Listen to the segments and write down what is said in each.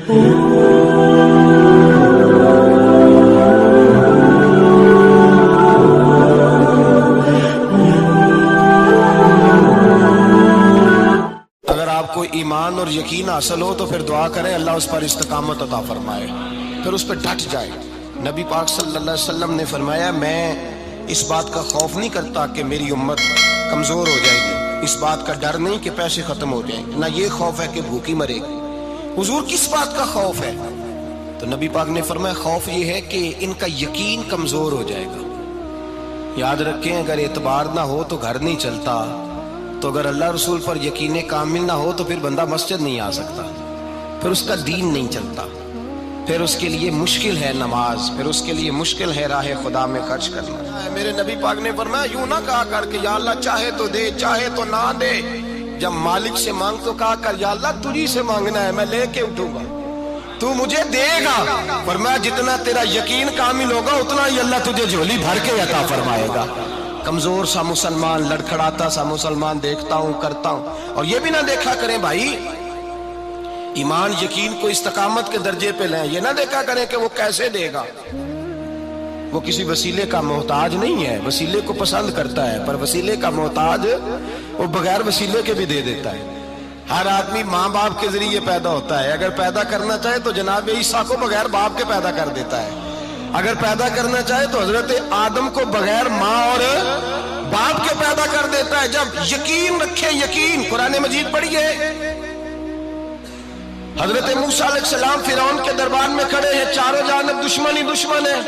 اگر آپ کو ایمان اور یقین حاصل ہو تو پھر دعا کریں اللہ اس پر استقامت عطا فرمائے، پھر اس پہ ڈٹ جائے۔ نبی پاک صلی اللہ علیہ وسلم نے فرمایا میں اس بات کا خوف نہیں کرتا کہ میری امت کمزور ہو جائے گی، اس بات کا ڈر نہیں کہ پیسے ختم ہو جائیں، نہ یہ خوف ہے کہ بھوکی مرے گی۔ حضور کس بات کا خوف ہے؟ تو نبی پاک نے فرمایا خوف یہ ہے کہ ان کا یقین کمزور ہو جائے گا۔ یاد رکھیں اگر اعتبار نہ ہو تو گھر نہیں چلتا، تو اگر اللہ رسول پر یقین کامل نہ ہو تو پھر بندہ مسجد نہیں آ سکتا، پھر اس کا دین نہیں چلتا، پھر اس کے لیے مشکل ہے نماز، پھر اس کے لیے مشکل ہے راہ خدا میں خرچ کرنا۔ میرے نبی پاک نے فرمایا یوں نہ کہا کر کہ یا اللہ چاہے تو دے چاہے تو نہ دے، جب مالک سے مانگ تو کہا کر یا اللہ تجھی سے مانگنا ہے، میں لے کے اٹھوں گا، تو مجھے دے گا۔ فرمایا جتنا تیرا یقین کامل ہوگا اتنا ہی اللہ تجھے جھولی بھر کے عطا فرمائے گا۔ کمزور سا مسلمان، لڑکھڑاتا سا مسلمان دیکھتا ہوں کرتا ہوں، اور یہ بھی نہ دیکھا کریں بھائی ایمان یقین کو استقامت کے درجے پہ لیں، یہ نہ دیکھا کریں کہ وہ کیسے دے گا، وہ کسی وسیلے کا محتاج نہیں ہے، وسیلے کو پسند کرتا ہے، پر وسیلے کا محتاج وہ بغیر وسیلے کے بھی دے دیتا ہے۔ ہر آدمی ماں باپ کے ذریعے پیدا ہوتا ہے، اگر پیدا کرنا چاہے تو جناب عیسیٰ کو بغیر باپ کے پیدا کر دیتا ہے، اگر پیدا کرنا چاہے تو حضرت آدم کو بغیر ماں اور باپ کے پیدا کر دیتا ہے۔ جب یقین رکھیں، یقین قرآن مجید پڑھیے، حضرت موسیٰ علیہ السلام فرعون کے دربار میں کھڑے ہیں، چاروں جانب دشمن ہی دشمن ہے،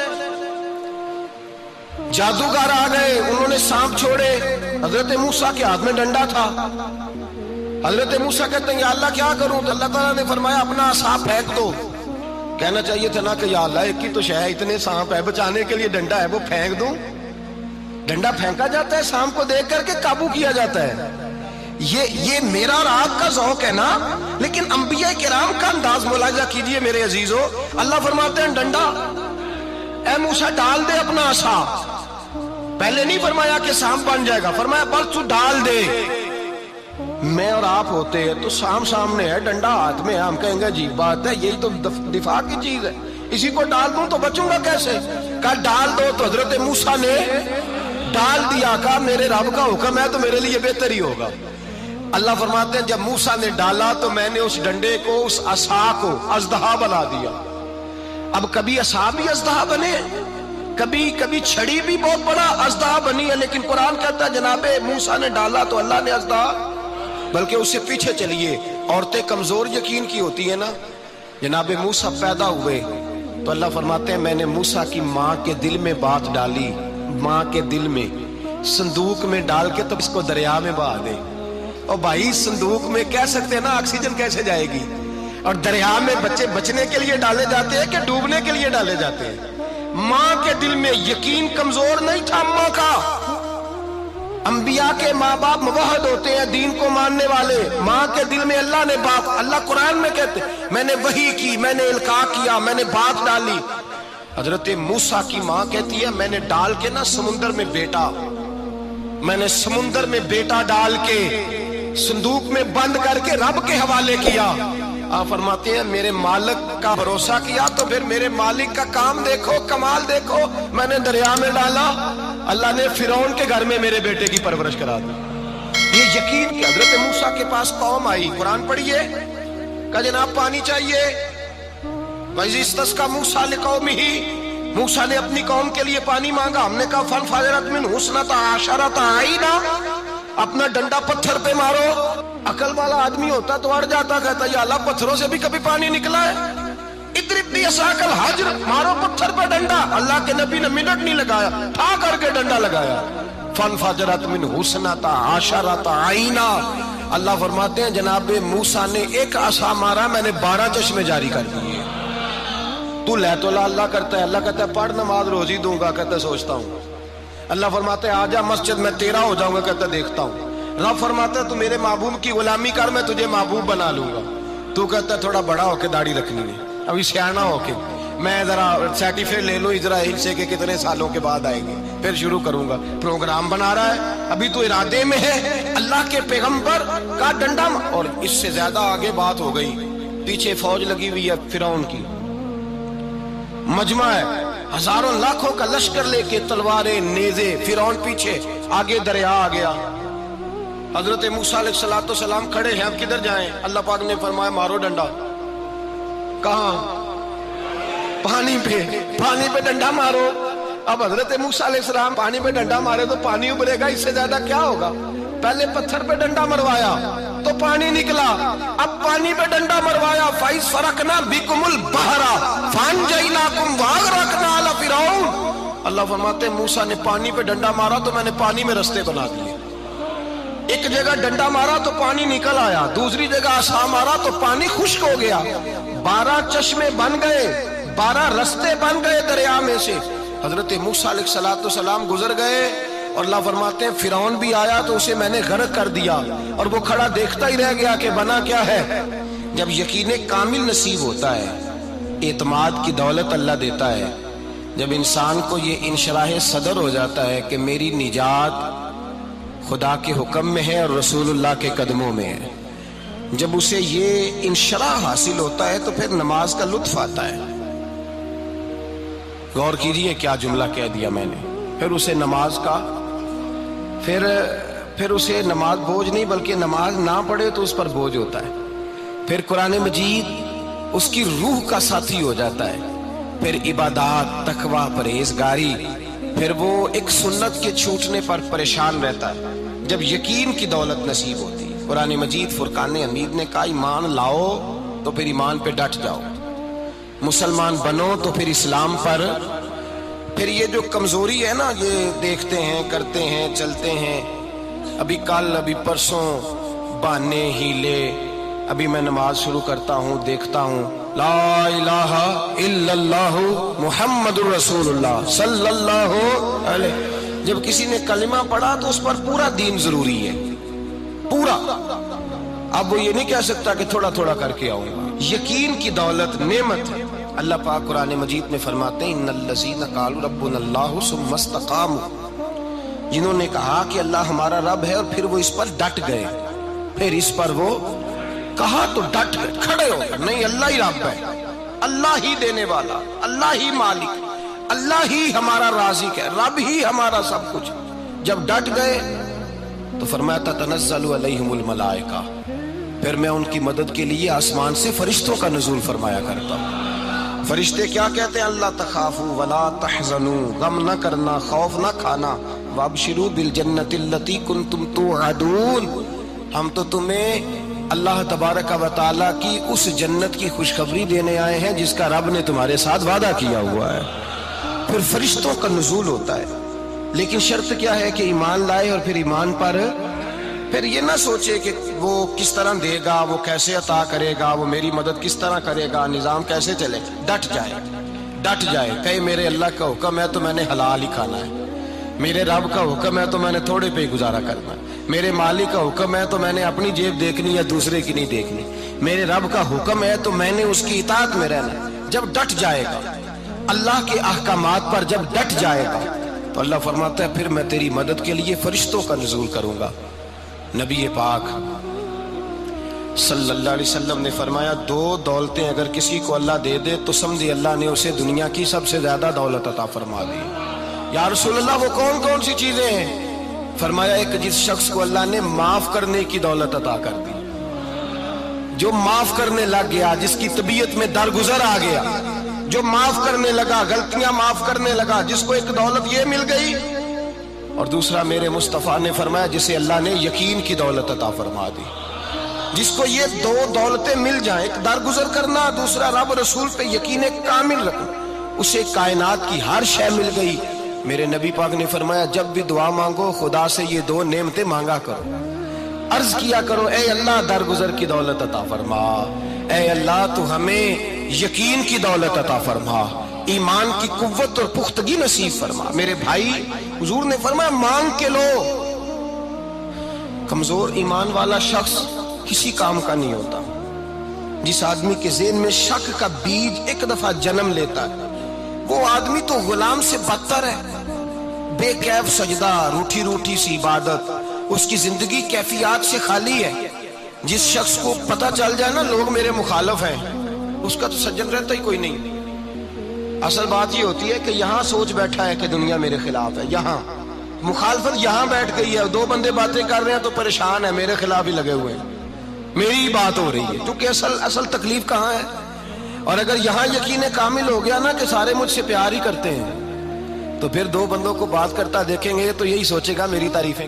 جادوگر آ گئے، انہوں نے سانپ چھوڑے، حضرت موسیٰ کے ہاتھ میں ڈنڈا تھا۔ حضرت موسیٰ کہتے ہیں یا اللہ کیا کروں؟ تو اللہ تعالیٰ نے فرمایا اپنا عصا پھینک دو۔ کہنا چاہیے تھا نا کہ یا اللہ ایک ہی تو شے ہے، اتنے سانپ ہے، بچانے کے لیے ڈنڈا ہے، وہ پھینک دوں؟ ڈنڈا پھینکا جاتا ہے، سانپ کو دیکھ کر کے قابو کیا جاتا ہے۔ یہ میرا اور آپ کا ذوق ہے نا، لیکن انبیاء کرام کا انداز ملاحظہ کیجئے میرے عزیزو۔ اللہ فرماتے ہیں ڈنڈا، اے موسیٰ ڈال دے اپنا عصا۔ پہلے نہیں فرمایا کہ سانپ بن جائے گا، فرمایا بس تو ڈال دے۔ میں اور آپ ہوتے ہیں تو سام سامنے ہے، ڈنڈا ہاتھ میں ہے، ہم کہیں گے عجیب بات ہے، یہی تو دفاع کی چیز ہے، اسی کو ڈال دوں تو بچوں گا کیسے؟ کہا ڈال دو، تو حضرت موسیٰ نے ڈال دیا، کہا میرے رب کا حکم ہے تو میرے لیے بہتر ہی ہوگا۔ اللہ فرماتے ہیں جب موسیٰ نے ڈالا تو میں نے اس ڈنڈے کو، اس عصا کو اژدہا بنا دیا۔ اب کبھی عصا بھی اژدہا بنے، کبھی چھڑی بھی بہت بڑا اژدہا بنی ہے، لیکن قرآن کہتا ہے جناب موسیٰ نے ڈالا تو اللہ نے اژدہا، بلکہ اس سے پیچھے چلیے، عورتیں کمزور یقین کی ہوتی ہیں نا۔ جناب موسیٰ پیدا ہوئے تو اللہ فرماتے ہیں میں نے موسیٰ کی ماں کے دل میں بات ڈالی، ماں کے دل میں، صندوق میں ڈال کے تو اس کو دریا میں بہا دے۔ اور بھائی صندوق میں کہہ سکتے ہیں نا آکسیجن کیسے جائے گی، اور دریا میں بچے بچنے کے لیے ڈالے جاتے ہیں کہ ڈوبنے کے لیے ڈالے جاتے ہیں؟ ماں کے دل میں یقین کمزور نہیں تھا ماں کا۔ انبیاء کے ماں باپ موحد ہوتے ہیں، دین کو ماننے والے، ماں کے دل میں اللہ نے بات، اللہ قرآن میں کہتے میں نے وحی کی، میں نے القاء کیا، میں نے بات ڈالی۔ حضرت موسیٰ کی ماں کہتی ہے میں نے ڈال کے نا سمندر میں بیٹا، میں نے سمندر میں بیٹا ڈال کے صندوق میں بند کر کے رب کے حوالے کیا۔ آپ فرماتے ہیں میرے مالک کا بھروسہ کیا تو پھر میرے مالک کا کام دیکھو، کمال دیکھو، میں نے دریا میں ڈالا، اللہ نے فرعون کے گھر میں میرے بیٹے کی پرورش کرا دی۔ یہ یقین کہ حضرت موسیٰ کے پاس قوم آئی، قرآن پڑھیے، کہ جناب پانی چاہیے، وَإِذِ اسْتَسْقَىٰ مُوسَىٰ لِقَوْمِهِ، موسیٰ نے اپنی قوم کے لیے پانی مانگا، ہم نے کہا فَانْفَجَرَتْ مِنْهُ اثْنَتَا عَشَرَةَ عَيْنًا، اپنا ڈنڈا پتھر پہ مارو۔ عقل والا آدمی ہوتا تو اڑ جاتا، کہتا یا اللہ پتھروں سے بھی کبھی پانی نکلا ہے؟ اضرب بعصاک الحجر، مارو پتھر پہ ڈنڈا۔ اللہ کے نبی نے منٹ نہیں لگایا، ٹھا کر کے ڈنڈا لگایا، فَانْفَجَرَتْ مِنْهُ اثْنَتَا عَشَرَةَ عَيْنًا۔ اللہ فرماتے ہیں جناب موسیٰ نے ایک عصا مارا، میں نے 12 چشمے جاری کر دیے۔ تو لے تو اللہ کرتا ہے، اللہ کہتا ہے پڑھ نماز روزی دوں گا، کہتا ہے سوچتا ہوں۔ اللہ فرماتے ہیں آجا مسجد میں تیرا ہو جاؤں گا، کہتا ہے دیکھتا ہوں۔ رب فرماتا ہے تو میرے محبوب کی غلامی کر، میں تجھے محبوب بنا لوں گا۔ تو کہتا ہے تھوڑا بڑا ہو کے داڑھی رکھنی ہے، ابھی سیانا ہو کے، میں ذرا سرٹیفکیٹ لے لوں اسرائیل سے کہ کتنے سالوں کے بعد آئیں گے، پھر شروع کروں گا۔ پروگرام بنا رہا ہے، ابھی تو ارادے میں ہے۔ اللہ کے پیغمبر کا ڈنڈا، اور اس سے زیادہ آگے بات ہو گئی، پیچھے فوج لگی ہوئی ہے فرعون کی، مجمع ہے، ہزاروں لاکھوں کا لشکر لے کے، تلواریں نیزے، فرعون پیچھے، آگے دریا آ گیا۔ حضرت موسیٰ علیہ السلام کھڑے ہیں، اب کدھر جائیں؟ اللہ پاک نے فرمایا مارو ڈنڈا۔ کہاں؟ پانی پہ ڈنڈا مارو۔ اب حضرت موسیٰ علیہ السلام پانی پہ ڈنڈا مارے تو پانی ابھرے گا، اس سے زیادہ کیا ہوگا؟ پہلے پتھر پہ ڈنڈا مروایا تو پانی نکلا، اب پانی پہ ڈنڈا مروایا، فَإِذْ فَرَقْنَا بِكُمُ الْبَحْرَ فَأَنْجَيْنَاكُمْ وَأَغْرَقْنَا آلَ فِرْعَوْنَ۔ اللہ فرماتے ہیں موسیٰ نے پانی پہ ڈنڈا مارا تو میں نے پانی میں رستے بنا دیے۔ ایک جگہ ڈنڈا مارا تو پانی نکل آیا، دوسری جگہ عصا مارا تو پانی خشک ہو گیا، 12 چشمے بن گئے، 12 رستے بن گئے دریا میں سے۔ حضرت موسیٰ علیہ السلام گزر گئے اور اللہ فرماتے ہیں فرعون بھی آیا تو اسے میں نے غرق کر دیا، اور وہ کھڑا دیکھتا ہی رہ گیا کہ بنا کیا ہے۔ جب یقین کامل نصیب ہوتا ہے، اعتماد کی دولت اللہ دیتا ہے، جب انسان کو یہ انشراح صدر ہو جاتا ہے کہ میری نجات خدا کے حکم میں ہے اور رسول اللہ کے قدموں میں ہے، جب اسے یہ انشراح حاصل ہوتا ہے تو پھر نماز کا لطف آتا ہے۔ غور کیجئے کیا جملہ کہہ دیا میں نے، پھر اسے نماز کا پھر اسے نماز بوجھ نہیں بلکہ نماز نہ پڑھے تو اس پر بوجھ ہوتا ہے، پھر قرآن مجید اس کی روح کا ساتھی ہو جاتا ہے، پھر عبادات، تقوی، پرہیزگاری، پھر وہ ایک سنت کے چھوٹنے پر پریشان رہتا ہے جب یقین کی دولت نصیب ہوتی ہے۔ قرآن مجید فرقان حمید نے کہا ایمان لاؤ تو پھر ایمان پہ ڈٹ جاؤ، مسلمان بنو تو پھر اسلام پر۔ پھر یہ جو کمزوری ہے نا، یہ دیکھتے ہیں، کرتے ہیں، چلتے ہیں، ابھی کل ابھی پرسوں، بہانے ہیلے، ابھی میں نماز شروع کرتا ہوں، دیکھتا ہوں لا الہ الا اللہ محمد الرسول اللہ صلی اللہ علیہ، جب کسی نے کلمہ پڑھا تو اس پر پورا دین ضروری ہے، پورا۔ اب وہ یہ نہیں کہہ سکتا کہ تھوڑا تھوڑا کر کے آؤں گا۔ یقین کی دولت نعمت ہے۔ اللہ پاک قرآن مجید میں فرماتے ہیں ان الذین قالوا ربنا اللہ ثم استقاموا، جنہوں نے کہا کہ اللہ ہمارا رب ہے اور پھر وہ اس پر ڈٹ گئے، پھر اس پر وہ کہا تو ڈٹ گئے، کھڑے ہو گئے، نہیں اللہ ہی رب ہے، اللہ ہی دینے والا، اللہ ہی مالک، اللہ ہی ہمارا رازق ہے، رب ہی ہمارا سب کچھ۔ جب ڈٹ گئے تو فرمایا تتنزل علیہم الملائکہ، پھر میں ان کی مدد کے لیے آسمان سے فرشتوں کا نزول فرمایا کرتا ہوں۔ فرشتے کیا کہتے ہیں؟ اللہ تخافوا ولا تحزنوا، غم نہ کرنا، خوف نہ کھانا، وابشروا بالجنۃ التی کنتم توعدون، ہم تو تمہیں اللہ تبارک و تعالی کی اس جنت کی خوشخبری دینے آئے ہیں جس کا رب نے تمہارے ساتھ وعدہ کیا ہوا ہے۔ پھر فرشتوں کا نزول ہوتا ہے، لیکن شرط کیا ہے کہ ایمان لائے، اور پھر ایمان پر پھر یہ نہ سوچے کہ وہ کس طرح دے گا، وہ کیسے عطا کرے گا، وہ میری مدد کس طرح کرے گا، نظام کیسے چلے، ڈٹ جائے، کہے میرے اللہ کا حکم ہے تو میں نے حلال ہی کھانا ہے، میرے رب کا حکم ہے تو میں نے تھوڑے پہ ہی گزارا کرنا ہے، میرے مالک کا حکم ہے تو میں نے اپنی جیب دیکھنی یا دوسرے کی نہیں دیکھنی، میرے رب کا حکم ہے تو میں نے اس کی اطاعت میں رہنا۔ جب ڈٹ جائے گا اللہ کے احکامات پر، جب ڈٹ جائے گا تو اللہ فرماتا ہے پھر میں تیری مدد کے لیے فرشتوں کا نزول کروں گا۔ نبی پاک صلی اللہ علیہ وسلم نے فرمایا 2 دولتیں اگر کسی کو اللہ دے دے تو سمجھے اللہ نے اسے دنیا کی سب سے زیادہ دولت عطا فرما دی۔ یا رسول اللہ وہ کون کون سی چیزیں ہیں؟ فرمایا ایک جس شخص کو اللہ نے معاف کرنے کی دولت عطا کر دی، جو معاف کرنے لگ گیا، جس کی طبیعت میں درگزر آ گیا، جو معاف کرنے لگا، غلطیاں معاف کرنے لگا، جس کو ایک دولت یہ مل گئی، اور دوسرا میرے مصطفیٰ نے فرمایا جسے اللہ نے یقین کی دولت عطا فرما دی۔ جس کو یہ 2 دولتیں مل جائیں، ایک درگزر کرنا، دوسرا رب رسول پہ یقین کامل رکھنا، اسے کائنات کی ہر شے مل گئی۔ میرے نبی پاک نے فرمایا جب بھی دعا مانگو خدا سے یہ 2 نعمتیں مانگا کرو، عرض کیا کرو اے اللہ درگزر کی دولت عطا فرما، اے اللہ تو ہمیں یقین کی دولت عطا فرما، ایمان کی قوت اور پختگی نصیب فرما۔ میرے بھائی حضور نے فرمایا مانگ کے لو۔ کمزور ایمان والا شخص کسی کام کا نہیں ہوتا۔ جس آدمی کے ذہن میں شک کا بیج ایک دفعہ جنم لیتا ہے وہ آدمی تو غلام سے بدتر ہے۔ بے کیف سجدہ، روٹھی روٹھی سی عبادت، اس کی زندگی کیفیات سے خالی ہے۔ جس شخص کو پتہ چل جائے نا لوگ میرے مخالف ہیں، اس کا تو سجن رہتا ہی کوئی نہیں۔ اصل بات یہ ہوتی ہے کہ یہاں سوچ بیٹھا ہے کہ دنیا میرے خلاف ہے، یہاں مخالفت یہاں بیٹھ گئی ہے، دو بندے باتیں کر رہے ہیں تو پریشان ہے، میرے خلاف ہی لگے ہوئے ہیں، میری ہی بات ہو رہی ہے، کیونکہ اصل تکلیف کہاں ہے؟ اور اگر یہاں یقین کامل ہو گیا نا کہ سارے مجھ سے پیار ہی کرتے ہیں، تو پھر دو بندوں کو بات کرتا دیکھیں گے تو یہی سوچے گا میری تعریفیں